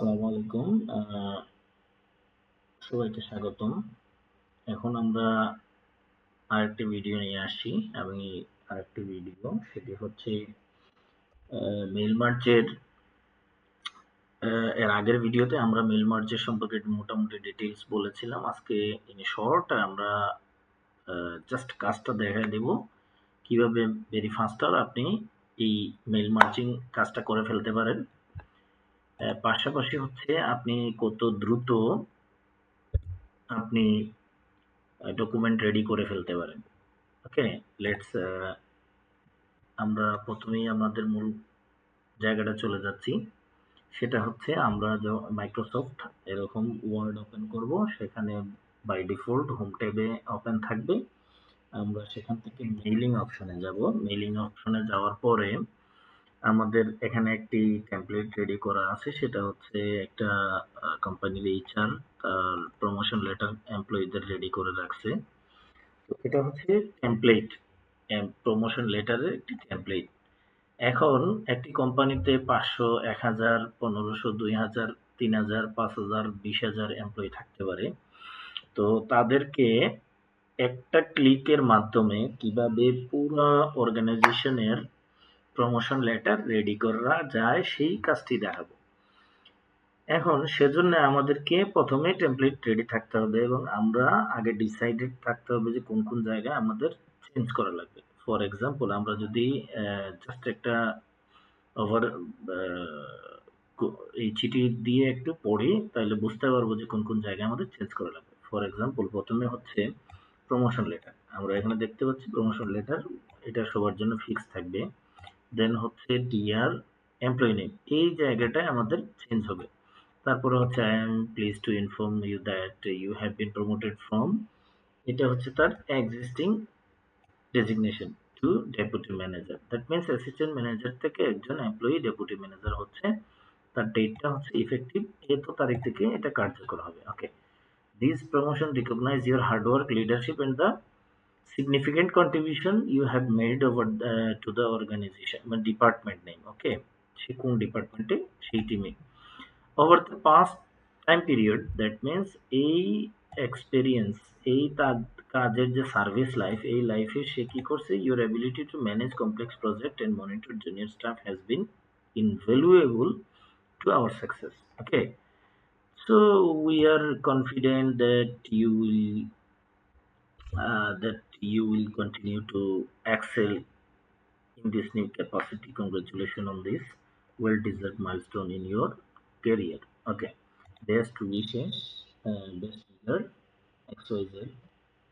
আসসালামু আলাইকুম। সবাইকে স্বাগতম। এখন আমরা আরেকটি ভিডিও নিয়ে আসছি। আমি আরেকটি ভিডিও সেটি হচ্ছে মেইল মার্জের এর আগের ভিডিওতে আমরা মেইল মার্জের সম্পর্কে মোটামুটি ডিটেইলস বলেছিলাম। আজকে ইন শর্ট আমরা জাস্ট কাজটা দেখায় দেব কিভাবে ভেরি ফাস্টার আপনি এই মেইল মার্জিং কাজটা করে ফেলতে পারেন। পাশাপাশি হচ্ছে আপনি কত দ্রুত আপনি ডকুমেন্ট রেডি করে ফেলতে পারেন। ওকে, লেটস আমরা প্রথমেই আমাদের মূল জায়গাটা চলে যাচ্ছি। সেটা হচ্ছে আমরা মাইক্রোসফট এরকম ওয়ার্ড ওপেন করব, সেখানে বাই ডিফল্ট হোম ট্যাবে ওপেন থাকবে। আমরা সেখান থেকে মেইলিং অপশনে যাব। মেইলিং অপশনে যাওয়ার পরে আমাদের এখানে একটি টেমপ্লেট রেডি করা আছে, সেটা হচ্ছে একটা কোম্পানির এইচআর তার প্রমোশন লেটার এমপ্লয়ীদের রেডি করে রাখছে। তো এটা হচ্ছে টেমপ্লেট, প্রমোশন লেটারের একটি টেমপ্লেট। এখন একটি কোম্পানিতে ৫০০, ১০০০, ১৫০০, ২০০০, ৩০০০, ৫০০০, ২০০০০ এমপ্লয়ি থাকতে পারে। তো তাদেরকে একটা ক্লিকের মাধ্যমে কিভাবে পুরো অর্গানাইজেশনের প্রমোশন লেটার রেডি করা যায় সেই কাজটি দেখাবো। এখন সেজন্য আমাদেরকে প্রথমে টেমপ্লেট রেডি থাকতে হবে এবং আমরা আগে ডিসাইডেড থাকতে হবে যে কোন কোন জায়গায় আমাদের চেঞ্জ করা লাগবে। ফর এক্সাম্পল আমরা যদি জাস্ট একটা ওভার এই চিঠি দিয়ে একটু পড়ি তাহলে বুঝতে পারবো যে কোন কোন জায়গায় আমাদের চেঞ্জ করা লাগবে। ফর এক্সাম্পল প্রথমে হচ্ছে প্রমোশন লেটার, আমরা এখানে দেখতে পাচ্ছি প্রমোশন লেটার, এটা সবার জন্য ফিক্স থাকবে। দেন হচ্ছে ডিআর এমপ্লয়ি নেম, এই জায়গাটায় আমাদের চেঞ্জ হবে। তারপরে হচ্ছে I am pleased to inform you that you have been promoted from, এটা হচ্ছে তার existing designation to deputy manager. That means assistant manager থেকে একজন এমপ্লয়ি ডেপুটি ম্যানেজার হচ্ছে, তার ডেটটা হচ্ছে ইফেক্টিভ এত তারিখ থেকে এটা কার্যকর হবে। Okay, this promotion recognize your hard work, leadership and the significant contribution you have made over to the organization, মানে ডিপার্টমেন্ট নেম। ওকে, সে কোন ডিপার্টমেন্টে সেই টিমে over the past time period, that means এই এক্সপেরিয়েন্স, এই তার কাজের যে সার্ভিস লাইফ, এই লাইফে সে কি করছে, your ability to manage complex project and monitor junior staff has been invaluable to our success. Okay, so we are confident that you will continue to excel in this new capacity. Congratulations on this well-deserved milestone in your career. Okay, best wishes, best result, XYZ,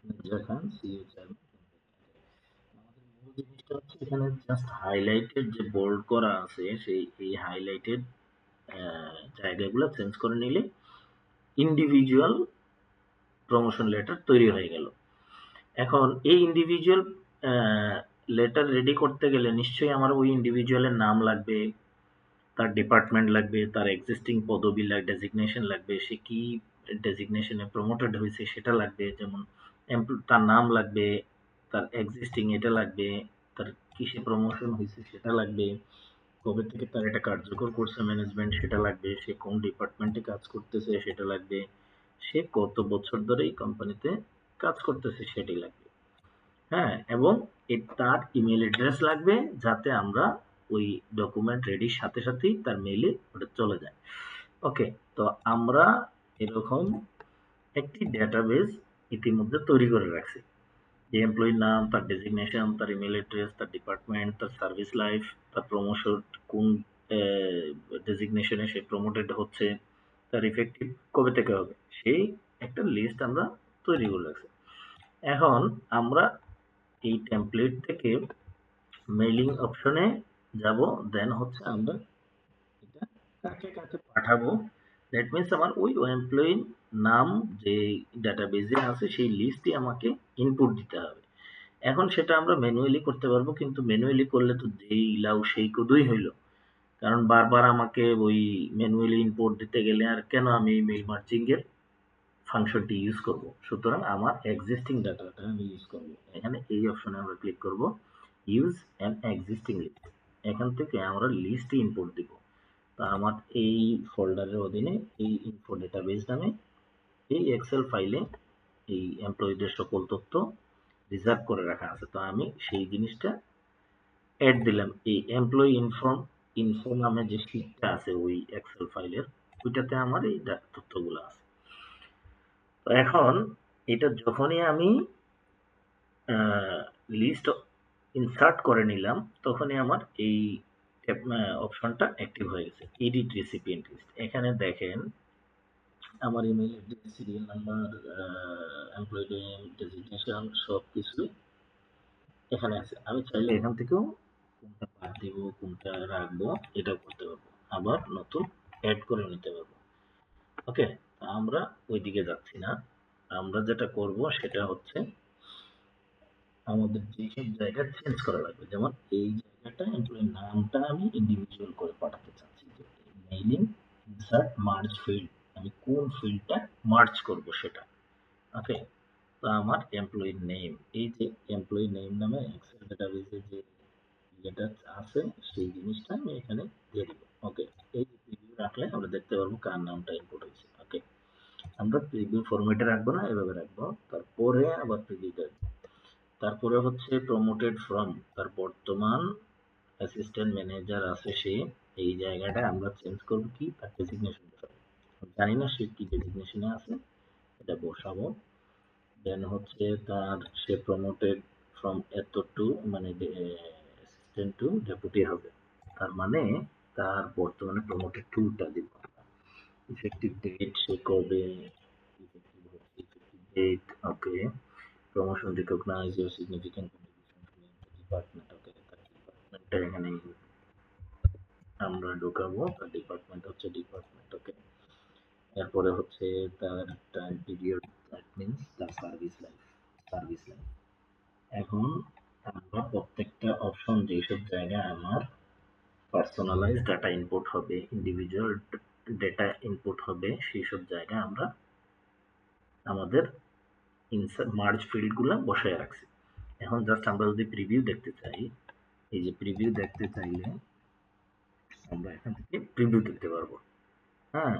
Mirza Khan, CEO Chairman. আমাদের মূল জিনিসটা হচ্ছে এখানে just highlighted যে bold করা আছে সেই এই হাইলাইটেড জায়গাগুলো চেঞ্জ করে নিলে ইন্ডিভিজুয়াল প্রমোশন লেটার তৈরি হয়ে গেল। এখন এই ইন্ডিভিজুয়াল লেটার রেডি করতে গেলে নিশ্চয়ই আমার ওই ইন্ডিভিজুয়ালের নাম লাগবে, তার ডিপার্টমেন্ট লাগবে, তার এক্সিস্টিং পদবি ডেজিগনেশন লাগবে, সে কি ডেজিগনেশনে প্রমোটেড হয়েছে সেটা লাগবে, যেমন তার নাম লাগবে, তার এক্সিস্টিং এটা লাগবে, তার কিসে প্রমোশন হয়েছে সেটা লাগবে, কবে থেকে তার এটা কার্যকর করছে ম্যানেজমেন্ট সেটা লাগবে, সে কোন ডিপার্টমেন্টে কাজ করতেছে সেটা লাগবে, সে কত বছর ধরে এই কোম্পানিতে কাজ করতেছে সেটি লাগবে। হ্যাঁ, এবং তার ইমেল অ্যাড্রেস লাগবে যাতে আমরা ওই ডকুমেন্ট রেডির সাথে সাথেই তার মেইলে ওটা চলে যায়। ওকে, তো আমরা এরকম একটি ডেটাবেস ইতিমধ্যে তৈরি করে রাখছি, যে এমপ্লয়ির নাম, তার ডেজিগনেশন, তার ইমেল অ্যাড্রেস, তার ডিপার্টমেন্ট, তার সার্ভিস লাইফ, তার প্রমোশন কোন ডেজিগনেশনে সে প্রমোটেড হচ্ছে, তার ইফেক্টিভ কবে থেকে হবে, সেই একটা লিস্ট আমরা তৈরি করে রাখছি। এখন আমরা এই টেমপ্লেট থেকে মেইলিং অপশনে যাব, দেন হচ্ছে আমরা এটা কাকে কাকে পাঠাবো, দ্যাট মিনস আমার ওই এমপ্লয়ির নাম যে ডাটাবেজে আছে সেই লিস্টে আমাকে ইনপুট দিতে হবে। এখন সেটা আমরা ম্যানুয়ালি করতে পারবো, কিন্তু ম্যানুয়ালি করলে তো যেই লাউ সেই কদুই হইল, কারণ বারবার আমাকে ওই ম্যানুয়ালি ইনপুট দিতে গেলে আর কেন আমি মেইল মার্জিং এর ফাংশনটি ইউজ করব। সুতরাং আমার এক্সিস্টিং ডাটাটা আমি ইউজ করব। এখানে এই অপশনে আমরা ক্লিক করব, ইউজ অ্যান এক্সিস্টিং লিস্ট। এখান থেকে আমরা লিস্টে ইনপুট দিব। তা আমার এই ফোল্ডারের অধীনে এই ইনফো ডেটাবেস নামে এই এক্সেল ফাইলে এই এমপ্লয়ীদের সকল তথ্য রিজার্ভ করে রাখা আছে। তো আমি সেই জিনিসটা অ্যাড দিলাম এই এমপ্লয়ি ইনফো নামে যে শীটটা আছে ওই এক্সেল ফাইলের, ওইটাতে আমার এই তথ্যগুলো আছে। তো এখন এটা যখনই আমি লিস্ট ইনসার্ট করে নিলাম, তখনই আমার এই অপশনটা অ্যাক্টিভ হয়ে গেছে, এডিট রেসিপিয়েন্ট লিস্ট। এখানে দেখেন আমার email address, serial number, employee name, designation সব কিছু এখানে আছে। আমি চাইলে এখান থেকেও কোনটা বাদ দেবো কোনটা রাখবো এটাও করতে পারবো, আবার নতুন অ্যাড করে নিতে পারবো। ওকে, আমরা ওইদিকে যাচ্ছি না। আমরা যেটা করব সেটা হচ্ছে আমাদের যেসব জায়গা চেঞ্জ করা লাগবে, যেমন এই জায়গাটা এমপ্লয়ির নামটা আমি ইন্ডিভিজুয়াল করে পাঠাতে চাচ্ছি, যে মেইলিং ইনসার্ট মার্জ ফিল্ড, আমি কোন ফিল্ডটা মার্জ করব সেটা। ওকে, তো আমার এমপ্লয়ি নেম, এই যে এমপ্লয়ি নেম নামে এক্সেল ডেটাবেসে যে যেটা আছে সেই জিনিসটা আমি এখানে দিয়ে দিব। ওকে, এই প্রিভিউ রাখলে আমরা দেখতে পারবো কার নামটা ইনপুট হয়েছে। ওকে, আমরা প্রিভিউ ফরম্যাটে রাখবো না, এভাবে রাখবো, তারপরে আবার প্রিভিউ দেবো। তারপরে হচ্ছে প্রমোটেড ফ্রম, তার বর্তমান অ্যাসিস্ট্যান্ট ম্যানেজার আছে সে, এই জায়গাটা আমরা চেঞ্জ করবো কি তার ডেজিগনেশন, জানি না সে কি ডেজিগনেশনে আছে, এটা বসাবো। দেন হচ্ছে তার সে প্রমোটেড ফ্রম এত টু, মানে অ্যাসিস্ট্যান্ট টু ডেপুটি হবে, তার মানে তার বর্তমানে প্রমোটেড টুটা দিব। ইফেক্টিভ ডেট সে কবে ইফেক্টিভ হচ্ছে, effective date. Okay, promotion recognize your significant contribution to department. Okay, তার ডিপার্টমেন্টটা এখানে আমরা ঢোকাবো, তার ডিপার্টমেন্ট হচ্ছে ডিপার্টমেন্ট। ওকে, এরপরে হচ্ছে তার টাইম পিরিয়ড, দ্যাট মিনস তার সার্ভিস লাইফ। এখন আমরা প্রত্যেকটা অপশন যেসব জায়গায় আমার পার্সোনালাইজ ডাটা ইনপুট হবে, ইন্ডিভিজুয়াল ডেটা ইনপুট হবে, সেই সব জায়গায় আমরা আমাদের মার্জ ফিল্ডগুলো বসায় রাখছি। এখন জাস্ট আমরা যদি প্রিভিউ দেখতে চাই, এই যে প্রিভিউ দেখতে চাইলে আমরা এখান থেকে প্রিভিউ দেখতে পারবো। হ্যাঁ,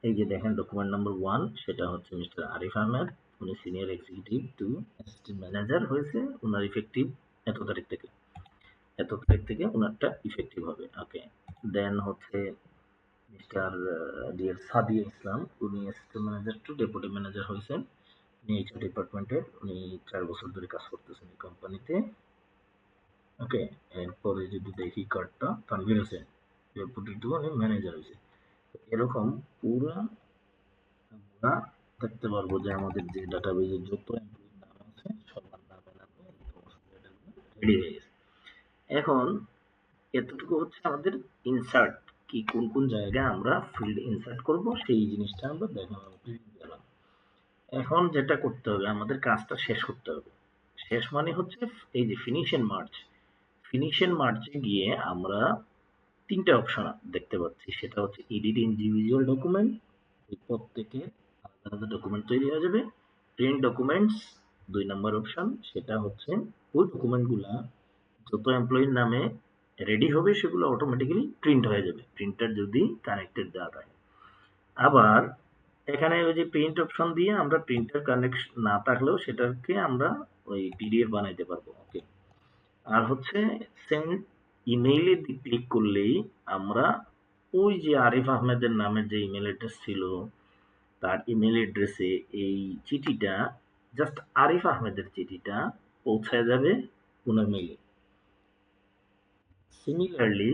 এই যে দেখেন ডকুমেন্ট নাম্বার 1, সেটা হচ্ছে মিস্টার আরিফ আহমেদ, উনি senior executive to assistant manager হয়েছে, ওনার ইফেক্টিভ এত তারিখ থেকে, এত তারিখ থেকে ওনারটা ইফেক্টিভ হবে। ওকে, দেন হচ্ছে মিস্টার ডিয়ার সাদিয়া ইসলাম, উনি assistant manager to deputy manager হয়েছেন, উনি এইচআর ডিপার্টমেন্টের, উনি 4 বছর ধরে কাজ করতেছেন এই কোম্পানিতে। ওকে, এরপরে যদি দেখি কার্ডটা, তানভীর হোসেন ডেপুটি টু উনি ম্যানেজার হয়েছে। এরকম পুরা আমরা দেখতে পারবো যে আমাদের যে ডাটাবেজে যত এমপ্লয়ির নাম আছে সবার নামে নামে রেডি হয়ে গেছে। এখন এতটুকু হচ্ছে আমাদের ইনসার্ট, কি কোন কোন জায়গায় আমরা ফিল্ড ইনসার্ট করব সেই জিনিসটা আমরা গেলাম। এখন যেটা করতে হবে, আমাদের কাজটা শেষ করতে হবে। শেষ মানে হচ্ছে এই যে ফিনিশ এন্ড মার্চে গিয়ে আমরা 3টা অপশন দেখতে পাচ্ছি, সেটা হচ্ছে এডিট ইন্ডিভিজুয়াল ডকুমেন্ট, প্রত্যেকের আলাদা আলাদা ডকুমেন্ট তৈরি হয়ে যাবে। প্রিন্ট ডকুমেন্টস 2 নম্বর অপশন, সেটা হচ্ছে ওই ডকুমেন্টগুলা যত এমপ্লয়ির নামে রেডি হবে সেগুলো অটোমেটিক্যালি প্রিন্ট হয়ে যাবে, প্রিন্টার যদি কানেক্টেড দেওয়া থাকে। আবার এখানে ওই যে প্রিন্ট অপশন দিয়ে আমরা প্রিন্টার কানেক্ট না থাকলেও সেটাকে আমরা ওই পিডিএফ বানাইতে পারবো। ওকে, আর হচ্ছে সেন্ড ইমেইলে ক্লিক করলেই আমরা ওই যে আরিফ আহমেদের নামের যে ইমেল অ্যাড্রেস ছিল তার ইমেল অ্যাড্রেসে এই চিঠিটা, জাস্ট আরিফ আহমেদের চিঠিটা পৌঁছায় যাবে ওনার মেইলে। সিমিলারলি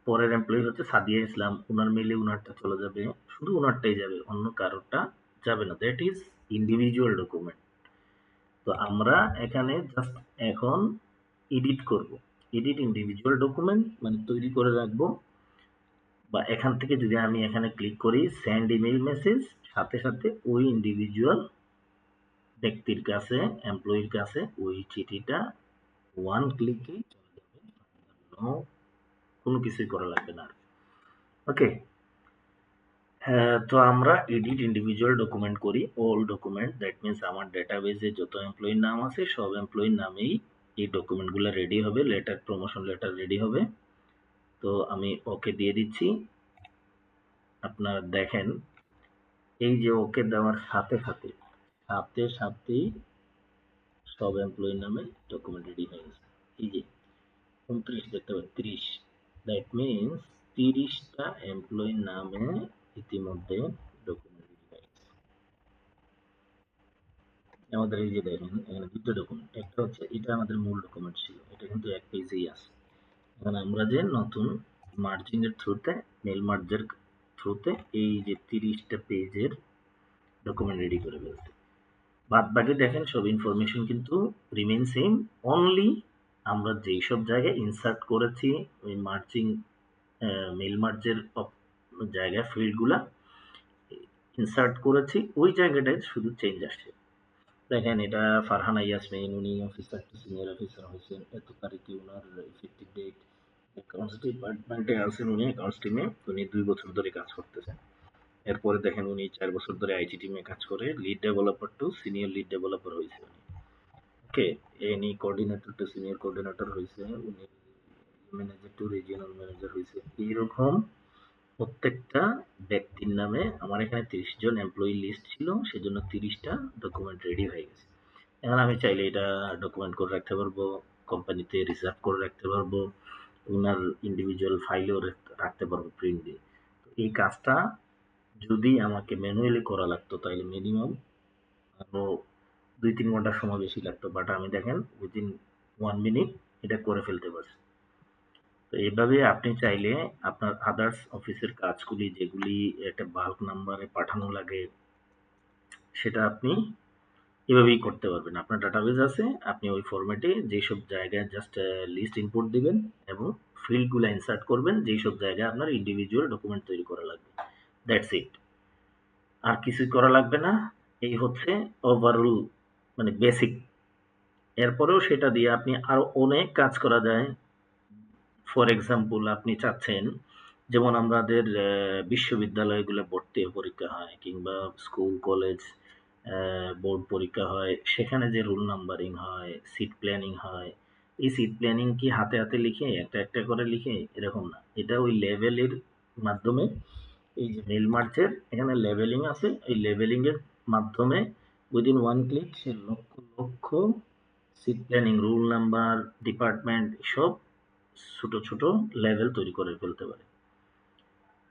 পরের এমপ্লয়ি হচ্ছে সাদিয়া ইসলাম, ওনার মেইলে ওনারটা চলে যাবে, শুধু ওনারটাই যাবে, অন্য কারোরটা যাবে না। That is individual document. তো আমরা এখানে জাস্ট এখন এডিট করব, এডিট ইন্ডিভিজুয়াল ডকুমেন্ট মানে তৈরি করে রাখবো। বা এখান থেকে যদি আমি এখানে ক্লিক করি সেন্ড ইমেইল মেসেজ, সাথে সাথে ওই ইন্ডিভিজুয়াল ব্যক্তির কাছে, এমপ্লয়ির কাছে ওই চিঠিটা 1 ক্লিকেই চলে যাবে, নো কোনো কিছুই করা লাগবে না। ওকে, তো আমরা এডিট ইন্ডিভিজুয়াল ডকুমেন্ট করি, অল ডকুমেন্ট, দ্যাট মিনস আমার ডেটাবেজে যত এমপ্লয়ির নাম আছে সব এমপ্লয়ির নামেই এই ডকুমেন্টগুলো রেডি হবে, লেটার প্রমোশন লেটার রেডি হবে। তো আমি ওকে দিয়ে দিচ্ছি। আপনারা দেখেন এই যে ওকে দেওয়ার সাথে সাথেই সব এমপ্লয়ির নামে ডকুমেন্ট রেডি হয়ে গেছে। এই যে 29 দেখতে পাবেন, 30, দ্যাট মিনস 30টা এমপ্লয়ির নামে ইতিমধ্যে ডকুমেন্ট রেডি হয়ে গেছে। আমাদের এই যে দেখেন এখানে দুটো ডকুমেন্ট, একটা হচ্ছে এটা আমাদের মূল ডকুমেন্ট ছিল, এটা কিন্তু এক পেজেই আছে। এখন আমরা যে নতুন মার্জিং এর থ্রুতে, মেল মার্জার থ্রুতে এই যে 30টা পেজের ডকুমেন্ট রেডি করে ফেলছি। বাদ বাকি দেখেন সব ইনফরমেশন কিন্তু রিমেইন সেম, অনলি আমরা যেই সব জায়গায় ইনসার্ট করেছি ওই মার্জিং মেল মার্জের জায়গায় ফিল্ডগুলা ইনসার্ট করেছি, ওই জায়গাটায় শুধু চেঞ্জ আসছে। দেখেন এটা ফারহানা ইয়াসমিন, উনি অফিসার টু সিনিয়র অফিসার হয়েছেন এত তারিখে, ওনার ইফেক্টিভ ডেট। অ্যাকাউন্টস ডিপার্টমেন্টে আছেন উনি, অ্যাকাউন্টস টিমে উনি 2 বছর ধরে কাজ করতেছেন। এরপরে দেখেন উনি 4 বছর ধরে আইটি টিমে কাজ করে, lead developer to senior lead developer হয়েছে উনি। Okay, Ani coordinator to senior coordinator হয়েছে উনি, ম্যানেজার টু রিজিওনাল ম্যানেজার হয়েছে। এইরকম প্রত্যেকটা ব্যক্তির নামে আমার এখানে 30 জন এমপ্লয়ি লিস্ট ছিল, সেজন্য 30টা ডকুমেন্ট রেডি হয়ে গেছে। এখন আমি চাইলে এটা ডকুমেন্ট করে রাখতে পারবো, কোম্পানিতে রিজার্ভ করে রাখতে পারবো, ওনার ইন্ডিভিজুয়াল ফাইলেও রাখতে পারবো প্রিন্ট দিয়ে। তো এই কাজটা যদি আমাকে ম্যানুয়ালি করা লাগতো তাহলে মিনিমাম আরো 2-3 ঘন্টা সময় বেশি লাগতো, বাট আমি দেখেন উইদিন 1 মিনিট এটা করে ফেলতে পারছি। তো এইভাবে আপনি চাইলে আপনার আদার্স অফিসের কাজগুলি যেগুলি একটা বাল্ক নাম্বারে পাঠানো লাগে সেটা আপনি এভাবেই করতে পারবেন। আপনার ডাটাবেস আছে, আপনি ওই ফরম্যাটে যেসব জায়গায় জাস্ট লিস্ট ইনপুট দিবেন এবং ফিল্ডগুলো ইনসার্ট করবেন যেই সব জায়গায় আপনার ইন্ডিভিজুয়াল ডকুমেন্ট তৈরি করা লাগবে। দ্যাটস ইট, আর কিছুই করা লাগবে না। এই হচ্ছে ওভারঅল মানে বেসিক। এরপরেও সেটা দিয়ে আপনি আরো অনেক কাজ করা যায়। ফর এক্সাম্পল আপনি চাচ্ছেন, যেমন আমাদের বিশ্ববিদ্যালয়গুলো ভর্তি পরীক্ষা হয় কিংবা স্কুল কলেজ বোর্ড পরীক্ষা হয়, সেখানে যে রুল নাম্বারিং হয়, সিট প্ল্যানিং হয়, এই সিট প্ল্যানিং কি হাতে হাতে লিখে একটা একটা করে লিখে এরকম না, এটা ওই লেভেলের মাধ্যমে, এই যে মেল মার্চের এখানে লেভেলিং আছে, এই লেভেলিং এর মাধ্যমে উইদিন 1 ক্লিক সে লক্ষ লক্ষ seat planning, rule number, department সব ছোট ছোট লেভেল তৈরি করে ফেলতে পারে।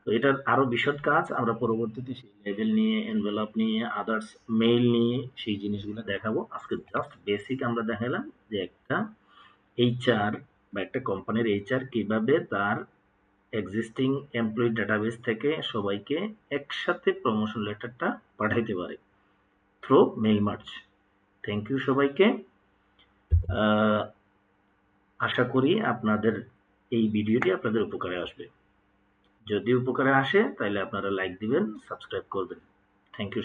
তো এটার আরো বিশদ কাজ আমরা পরবর্তীতে সেই লেভেল নিয়ে, এনভেলপ নিয়ে, আদার্স মেইল নিয়ে সেই জিনিসগুলো দেখাবো। আজকে জাস্ট বেসিক আমরা দেখালাম যে একটা এইচআর বা একটা কোম্পানির এইচআর কিভাবে তার এক্সিস্টিং এমপ্লয়ি ডাটাবেস থেকে সবাইকে একসাথে প্রমোশন লেটারটা পাঠাইতে পারে through mail March. Thank you সবাইকে। আশা করি আপনাদের এই ভিডিওটি আপনাদের উপকারে আসবে। যদি উপকারে আসে তাহলে আপনারা লাইক দিবেন, সাবস্ক্রাইব করবেন। Thank you.